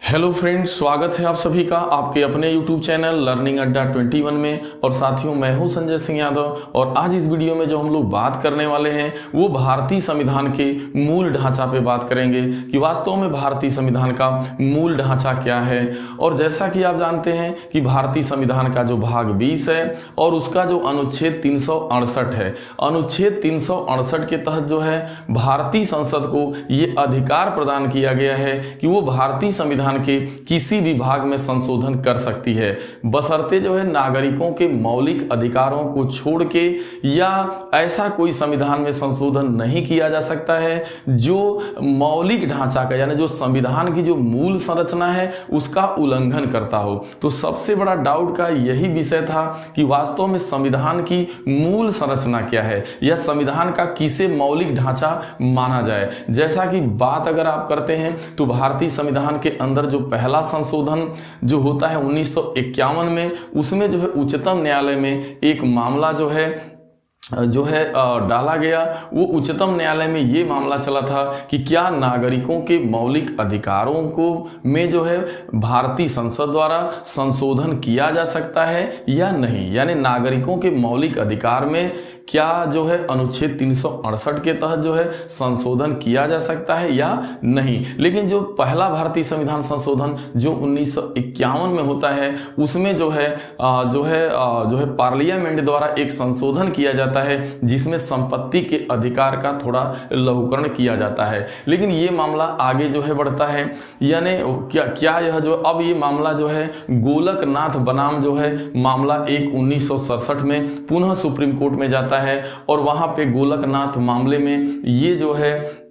Hello friends, स्वागत है आप सभी का आपके अपने यूट्यूब चैनल लर्निंग अड्डा 21 में। और साथियों, मैं हूं संजय सिंह यादव और आज इस वीडियो में जो हम लोग बात करने वाले हैं वो भारतीय संविधान के मूल ढांचा पे बात करेंगे कि वास्तव में भारतीय संविधान का मूल ढांचा क्या है। और जैसा कि आप जानते हैं कि भारतीय संविधान का जो भाग 20 है और उसका जो अनुच्छेद 368 है, अनुच्छेद 368 के तहत जो है भारतीय संसद को ये अधिकार प्रदान किया गया है कि वो भारतीय संविधान के किसी भी भाग में संशोधन कर सकती है, बशर्ते जो है नागरिकों के मौलिक अधिकारों को छोड़ के, या ऐसा कोई संविधान में संशोधन नहीं किया जा सकता है जो मौलिक ढांचा का यानी जो संविधान की जो मूल संरचना है उसका उल्लंघन करता हो। तो सबसे बड़ा डाउट का यही विषय था कि वास्तव में संविधान की मूल संरचना क्या है या संविधान का किसे मौलिक ढांचा माना जाए। जैसा कि बात अगर आप करते हैं तो भारतीय संविधान के अंदर जो पहला संशोधन जो होता है 1951 में, उसमें जो है उच्चतम न्यायालय में एक मामला जो है डाला गया। वो उच्चतम न्यायालय में ये मामला चला था कि क्या नागरिकों के मौलिक अधिकारों को में जो है भारतीय संसद द्वारा संशोधन किया जा सकता है या नहीं, यानी नागरिकों के मौलिक अधिकार में क्या जो है अनुच्छेद 368 के तहत जो है संशोधन किया जा सकता है या नहीं। लेकिन जो पहला भारतीय संविधान संशोधन जो 1951 में होता है उसमें जो है पार्लियामेंट द्वारा एक संशोधन किया जाता है जिसमें संपत्ति के अधिकार का थोड़ा लघुकरण किया जाता है। लेकिन ये मामला आगे जो है बढ़ता है, यानी क्या यह जो अब ये मामला जो है गोलकनाथ बनाम जो है मामला 1967 में पुनः सुप्रीम कोर्ट में जाता है और वहां पे गोलकनाथ मामले में ये जो है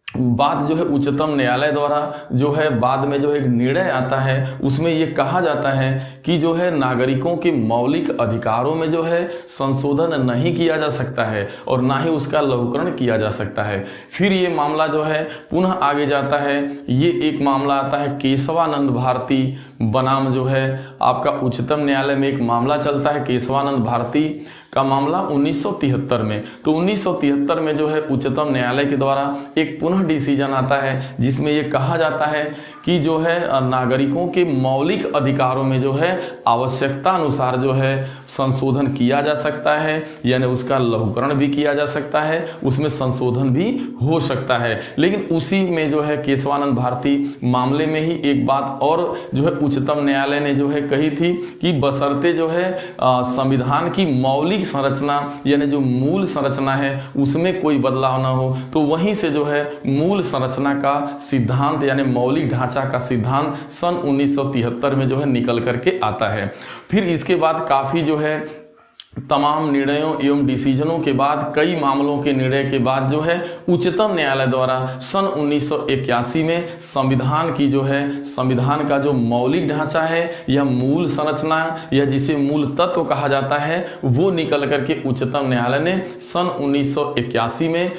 बात जो है उच्चतम न्यायालय द्वारा जो है बाद में जो एक निर्णय आता है उसमें ये कहा जाता है कि जो है नागरिकों के मौलिक अधिकारों में जो है संशोधन नहीं किया जा सकता है और ना ही उसका लघुकरण किया जा सकता है। फिर ये मामला जो है पुनः आगे जाता है, ये एक मामला आता है केशवानंद भारती बनाम जो है आपका उच्चतम न्यायालय में एक मामला चलता है केशवानंद भारती का मामला 1973 में। तो 1973 में जो है उच्चतम न्यायालय के द्वारा एक पुनः डिसीजन आता है जिसमें ये कहा जाता है कि जो है नागरिकों के मौलिक अधिकारों में जो है आवश्यकता अनुसार जो है संशोधन किया जा सकता है, यानी उसका लघुकरण भी किया जा सकता है, उसमें संशोधन भी हो सकता है। लेकिन उसी में जो है केशवानंद भारती मामले में ही एक बात और जो है उच्चतम न्यायालय ने जो है कही थी कि बशर्ते जो है संविधान की मौलिक संरचना यानी जो मूल संरचना है उसमें कोई बदलाव ना हो, तो वहीं से जो है मूल संरचना का सिद्धांत यानी मौलिक ढांचा का सिद्धांत सन 1973 में जो है निकल करके आता है। फिर इसके बाद काफी जो है तमाम निर्णयों एवं डिसीजनों के बाद, कई मामलों के निर्णय के बाद जो है उच्चतम न्यायालय द्वारा सन 1981 में संविधान की जो है संविधान का जो मौलिक ढांचा है या मूल संरचना या जिसे मूल तत्व कहा जाता है वो निकल करके उच्चतम न्यायालय ने सन 1981 में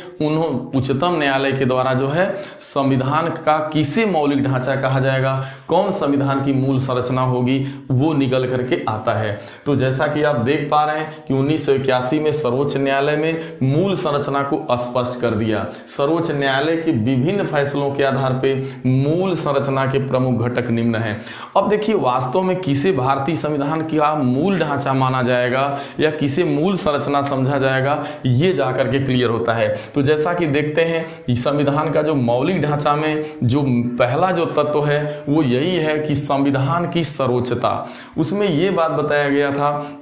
उच्चतम न्यायालय के द्वारा जो है संविधान का किसे मौलिक ढांचा कहा जाएगा, कौन संविधान की मूल संरचना होगी, वो निकल करके आता है। तो जैसा कि आप देख पा रहे हैं कि 1981 में सर्वोच्च न्यायालय में मूल संरचना को स्पष्ट कर दिया। सर्वोच्च न्यायालय के विभिन्न फैसलों के आधार पे मूल संरचना के प्रमुख घटक निम्न हैं। अब देखिए वास्तव में किसे भारतीय संविधान का मूल ढांचा माना जाएगा या किसे मूल संरचना समझा जाएगा, ये जाकर के क्लियर होता है। तो जैसा कि देखते हैं संविधान का जो मौलिक ढांचा में जो पहला जो तत्व है वो यही है कि संविधान की सर्वोच्चता। उसमें ये बात बताया गया था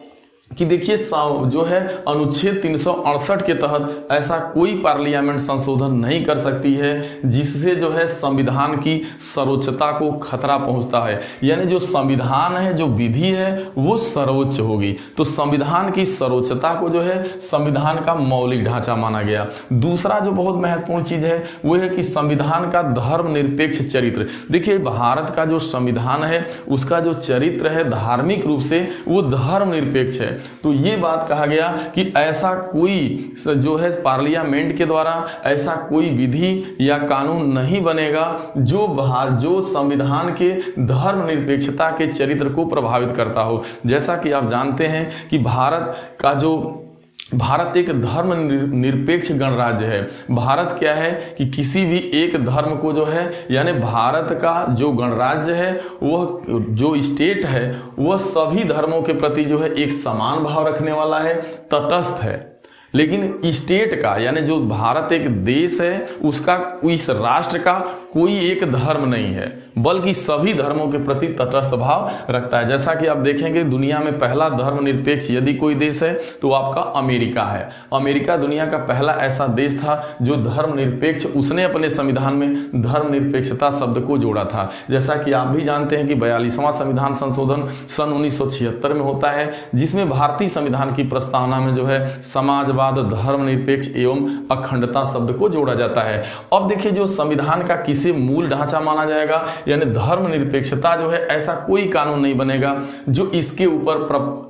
कि देखिए जो है अनुच्छेद 368 के तहत ऐसा कोई पार्लियामेंट संशोधन नहीं कर सकती है जिससे जो है संविधान की सर्वोच्चता को खतरा पहुंचता है, यानी जो संविधान है जो विधि है वो सर्वोच्च होगी। तो संविधान की सर्वोच्चता को जो है संविधान का मौलिक ढांचा माना गया। दूसरा जो बहुत महत्वपूर्ण चीज है वो है कि संविधान का धर्मनिरपेक्ष चरित्र। देखिए भारत का जो संविधान है उसका जो चरित्र है धार्मिक रूप से वो धर्मनिरपेक्ष है। तो ये बात कहा गया कि ऐसा कोई जो है पार्लियामेंट के द्वारा ऐसा कोई विधि या कानून नहीं बनेगा जो संविधान के धर्मनिरपेक्षता के चरित्र को प्रभावित करता हो। जैसा कि आप जानते हैं कि भारत का जो भारत एक धर्म निरपेक्ष गणराज्य है। भारत क्या है कि किसी भी एक धर्म को जो है, यानी भारत का जो गणराज्य है, वह जो स्टेट है वह सभी धर्मों के प्रति जो है एक समान भाव रखने वाला है, तटस्थ है। लेकिन स्टेट का यानी जो भारत एक देश है उसका, इस राष्ट्र का कोई एक धर्म नहीं है, बल्कि सभी धर्मों के प्रति तटस्थ भाव रखता है। जैसा कि आप देखेंगे दुनिया में पहला धर्मनिरपेक्ष यदि कोई देश है तो आपका अमेरिका है। अमेरिका दुनिया का पहला ऐसा देश था जो धर्मनिरपेक्ष, उसने अपने संविधान में धर्मनिरपेक्षता शब्द को जोड़ा था। जैसा कि आप भी जानते हैं कि 42वां संविधान संशोधन सन 1976 में होता है, जिसमें भारतीय संविधान की प्रस्तावना में जो है समाजवाद, धर्मनिरपेक्ष एवं अखंडता शब्द को जोड़ा जाता है। अब देखिए जो संविधान का किसे मूल ढांचा माना जाएगा, यानी धर्मनिरपेक्षता जो है, ऐसा कोई कानून नहीं बनेगा जो इसके ऊपर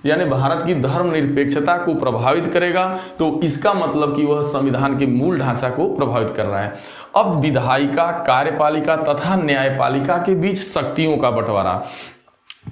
यानी भारत की धर्मनिरपेक्षता को प्रभावित करेगा। तो इसका मतलब कि वह संविधान के मूल ढांचा को प्रभावित कर रहा है। अब विधायिका, कार्यपालिका तथा न्यायपालिका के बीच शक्तियों का बंटवारा।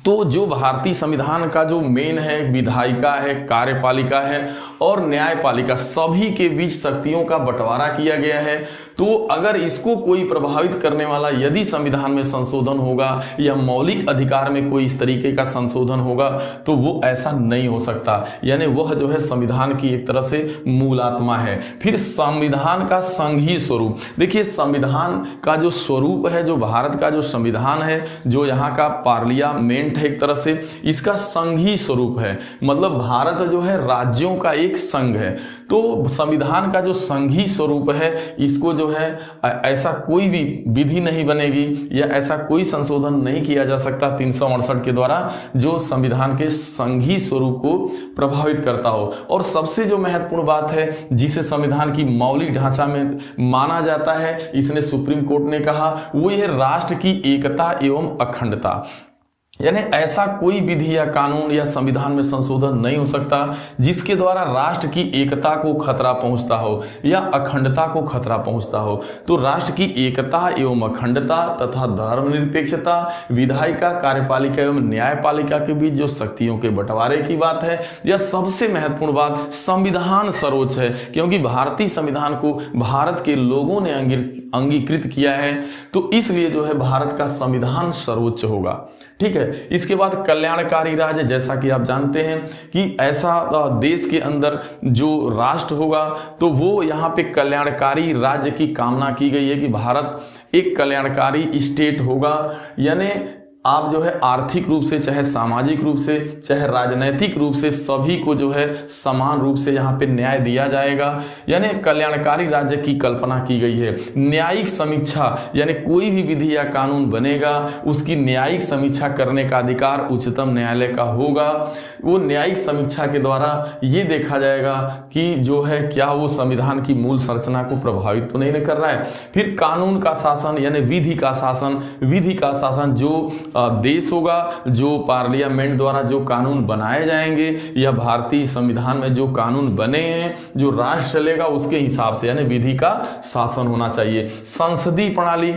तो जो भारतीय संविधान का जो मेन है, विधायिका है, कार्यपालिका है और न्यायपालिका, सभी के बीच शक्तियों का बंटवारा किया गया है। तो अगर इसको कोई प्रभावित करने वाला यदि संविधान में संशोधन होगा या मौलिक अधिकार में कोई इस तरीके का संशोधन होगा तो वो ऐसा नहीं हो सकता, यानी वह जो है संविधान की एक तरह से मूल आत्मा है। फिर संविधान का संघीय स्वरूप, देखिए संविधान का जो स्वरूप है, जो भारत का जो संविधान है, जो यहाँ का पार्लियामेंट है, एक तरह से इसका संघीय स्वरूप है। मतलब भारत जो है राज्यों का एक संघ है। तो संविधान का जो संघीय स्वरूप है, इसको जो है ऐसा कोई भी विधि नहीं बनेगी या ऐसा कोई संशोधन नहीं किया जा सकता 368 के द्वारा जो संविधान के संघीय स्वरूप को प्रभावित करता हो। और सबसे जो महत्वपूर्ण बात है जिसे संविधान की मौलिक ढांचा में माना जाता है, इसने सुप्रीम कोर्ट ने कहा, वो है राष्ट्र की एकता एवं अखंडता। यानी ऐसा कोई विधि या कानून या संविधान में संशोधन नहीं हो सकता जिसके द्वारा राष्ट्र की एकता को खतरा पहुंचता हो या अखंडता को खतरा पहुंचता हो। तो राष्ट्र की एकता एवं अखंडता तथा धर्मनिरपेक्षता, विधायिका, कार्यपालिका एवं न्यायपालिका के बीच जो शक्तियों के बंटवारे की बात है, यह सबसे महत्वपूर्ण बात, संविधान सर्वोच्च है क्योंकि भारतीय संविधान को भारत के लोगों ने अंगीकृत किया है। तो इसलिए जो है भारत का संविधान सर्वोच्च होगा। ठीक है। इसके बाद कल्याणकारी राज्य, जैसा कि आप जानते हैं कि ऐसा देश के अंदर जो राष्ट्र होगा तो वो यहाँ पे कल्याणकारी राज्य की कामना की गई है कि भारत एक कल्याणकारी स्टेट होगा। यानी आप जो है आर्थिक रूप से, चाहे सामाजिक रूप से, चाहे राजनैतिक रूप से सभी को जो है समान रूप से यहाँ पे न्याय दिया जाएगा। यानी कल्याणकारी राज्य की कल्पना की गई है। न्यायिक समीक्षा, यानी कोई भी विधि या कानून बनेगा उसकी न्यायिक समीक्षा करने का अधिकार उच्चतम न्यायालय का होगा। वो न्यायिक समीक्षा के द्वारा ये देखा जाएगा कि जो है क्या वो संविधान की मूल संरचना को प्रभावित तो नहीं कर रहा है। फिर कानून का शासन, यानी विधि का शासन जो देश होगा, जो पार्लियामेंट द्वारा जो कानून बनाए जाएंगे या भारतीय संविधान में जो कानून बने हैं, जो राष्ट्र चलेगा उसके हिसाब से, यानी विधि का शासन होना चाहिए। संसदीय प्रणाली,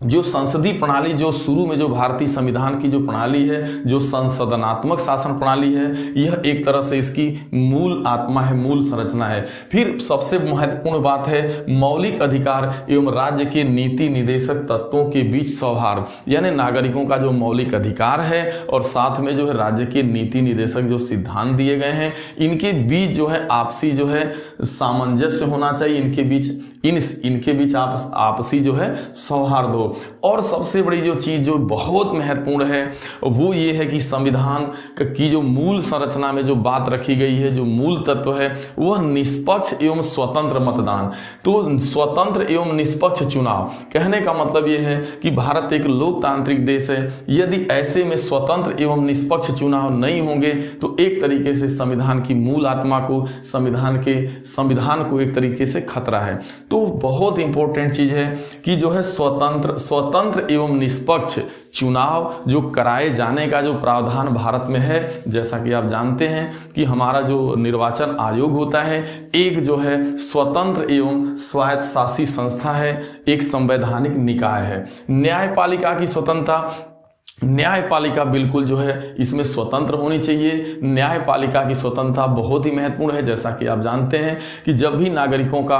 जो संसदीय प्रणाली जो शुरू में जो भारतीय संविधान की जो प्रणाली है, जो संसदनात्मक शासन प्रणाली है, यह एक तरह से इसकी मूल आत्मा है, मूल संरचना है। फिर सबसे महत्वपूर्ण बात है मौलिक अधिकार एवं राज्य के नीति निदेशक तत्वों के बीच सौहार्द, यानी नागरिकों का जो मौलिक अधिकार है और साथ में जो है राज्य के नीति निदेशक जो सिद्धांत दिए गए हैं, इनके बीच जो है आपसी जो है सामंजस्य होना चाहिए। इनके बीच आपसी जो है सौहार्द हो। और सबसे बड़ी जो चीज जो बहुत महत्वपूर्ण है वो ये है कि संविधान की जो मूल संरचना में जो बात रखी गई है, जो मूल तत्व है, वह निष्पक्ष एवं स्वतंत्र मतदान। तो स्वतंत्र एवं निष्पक्ष चुनाव, कहने का मतलब ये है कि भारत एक लोकतांत्रिक देश है। यदि ऐसे में स्वतंत्र एवं निष्पक्ष चुनाव नहीं होंगे तो एक तरीके से संविधान की मूल आत्मा को, संविधान को एक तरीके से खतरा है। तो बहुत इंपॉर्टेंट चीज है कि जो है स्वतंत्र एवं निष्पक्ष चुनाव जो कराए जाने का जो प्रावधान भारत में है। जैसा कि आप जानते हैं कि हमारा जो निर्वाचन आयोग होता है, एक जो है स्वतंत्र एवं स्वायत्त शासी संस्था है, एक संवैधानिक निकाय है। न्यायपालिका की स्वतंत्रता, न्यायपालिका बिल्कुल जो है इसमें स्वतंत्र होनी चाहिए। न्यायपालिका की स्वतंत्रता बहुत ही महत्वपूर्ण है। जैसा कि आप जानते हैं कि जब भी नागरिकों का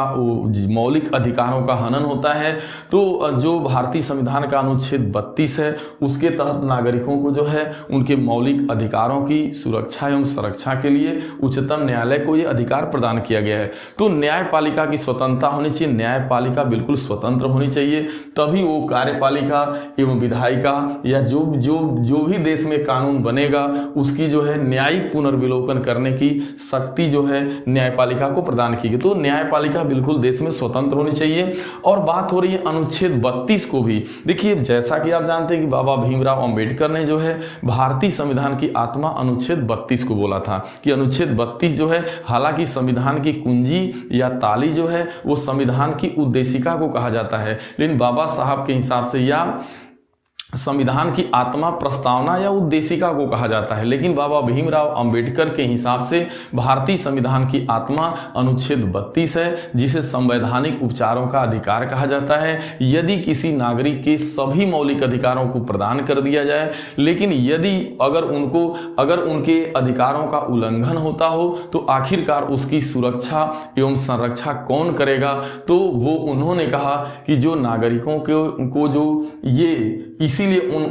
मौलिक अधिकारों का हनन होता है तो जो भारतीय संविधान का अनुच्छेद 32 है उसके तहत नागरिकों को जो है उनके मौलिक अधिकारों की सुरक्षा एवं संरक्षा के लिए उच्चतम न्यायालय को ये अधिकार प्रदान किया गया है। तो न्यायपालिका की स्वतंत्रता होनी चाहिए, न्यायपालिका बिल्कुल स्वतंत्र होनी चाहिए, तभी वो कार्यपालिका एवं विधायिका या जो भी देश में कानून बनेगा उसकी जो है न्यायिक पुनर्विलोकन करने की शक्ति जो है न्यायपालिका को प्रदान की गई। तो न्यायपालिका बिल्कुल देश में स्वतंत्र होनी चाहिए। और बात हो रही है अनुच्छेद 32 को भी, देखिए जैसा कि आप जानते हैं कि बाबा भीमराव अंबेडकर ने जो है भारतीय संविधान की आत्मा अनुच्छेद 32 को बोला था कि अनुच्छेद 32 जो है, हालांकि संविधान की कुंजी या ताली जो है वो संविधान की उद्देशिका को कहा जाता है, लेकिन बाबा साहब के हिसाब से या संविधान की आत्मा प्रस्तावना या उद्देशिका को कहा जाता है, लेकिन बाबा भीमराव अंबेडकर के हिसाब से भारतीय संविधान की आत्मा अनुच्छेद 32 है, जिसे संवैधानिक उपचारों का अधिकार कहा जाता है। यदि किसी नागरिक के सभी मौलिक अधिकारों को प्रदान कर दिया जाए, लेकिन अगर उनके अधिकारों का उल्लंघन होता हो तो आखिरकार उसकी सुरक्षा एवं संरक्षा कौन करेगा? तो वो उन्होंने कहा कि जो नागरिकों को जो ये इसीलिए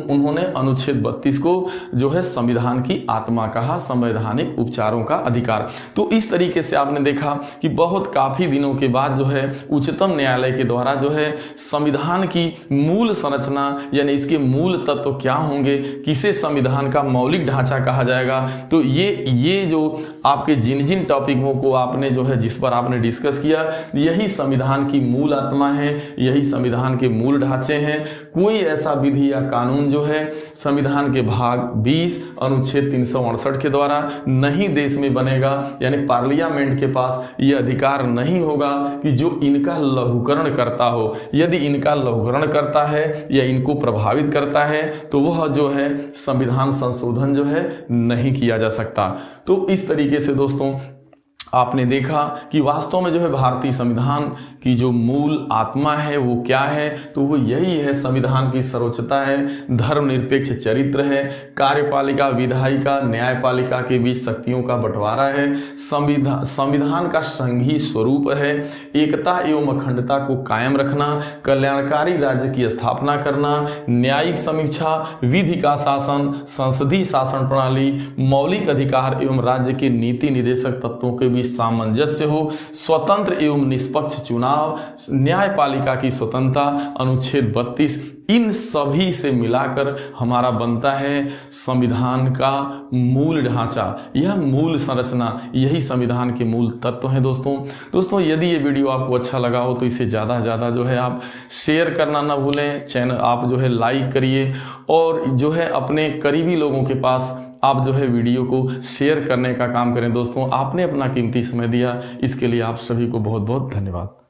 उन्होंने अनुच्छेद 32 को जो है संविधान की आत्मा कहा, संवैधानिक उपचारों का अधिकार। तो इस तरीके से आपने देखा कि बहुत काफी दिनों के बाद जो है उच्चतम न्यायालय के द्वारा जो है संविधान की मूल संरचना यानी इसके मूल तत्व क्या होंगे, किसे संविधान का मौलिक ढांचा कहा जाएगा, तो ये जो आपके जिन टॉपिकों को आपने जो है जिस पर आपने डिस्कस किया, यही संविधान की मूल आत्मा है, यही संविधान के मूल ढांचे हैं। कोई ऐसा विधि या कानून जो है संविधान के भाग 20 अनुच्छेद 368 के द्वारा नहीं देश में बनेगा, यानी पार्लियामेंट के पास यह अधिकार नहीं होगा कि जो इनका लघुकरण करता हो। यदि इनका लघुकरण करता है या इनको प्रभावित करता है तो वह जो है संविधान संशोधन जो है नहीं किया जा सकता। तो इस तरीके से दोस्तों आपने देखा कि वास्तव में जो है भारतीय संविधान की जो मूल आत्मा है वो क्या है, तो वो यही है, संविधान की सर्वोच्चता है, धर्मनिरपेक्ष चरित्र है, कार्यपालिका विधायिका न्यायपालिका के बीच शक्तियों का बंटवारा है, संविधान का संघीय स्वरूप है, एकता एवं अखंडता को कायम रखना, कल्याणकारी राज्य की स्थापना करना, न्यायिक समीक्षा, विधि का शासन, संसदीय शासन प्रणाली, मौलिक अधिकार एवं राज्य के नीति निदेशक तत्वों के बीच सामंजस्य हो, स्वतंत्र एवं निष्पक्ष चुनाव, न्यायपालिका की स्वतंत्रता, अनुच्छेद 32, इन सभी से मिलाकर हमारा बनता है संविधान का मूल ढांचा। यह मूल संरचना, यही संविधान के मूल तत्व हैं। दोस्तों यदि ये वीडियो आपको अच्छा लगा हो तो इसे ज़्यादा से ज़्यादा जो है आप शेयर करना ना भूलें, चैनल आप जो है लाइक करिए और जो है अपने करीबी लोगों के पास आप जो है वीडियो को शेयर करने का काम करें। दोस्तों आपने अपना कीमती समय दिया, इसके लिए आप सभी को बहुत बहुत धन्यवाद।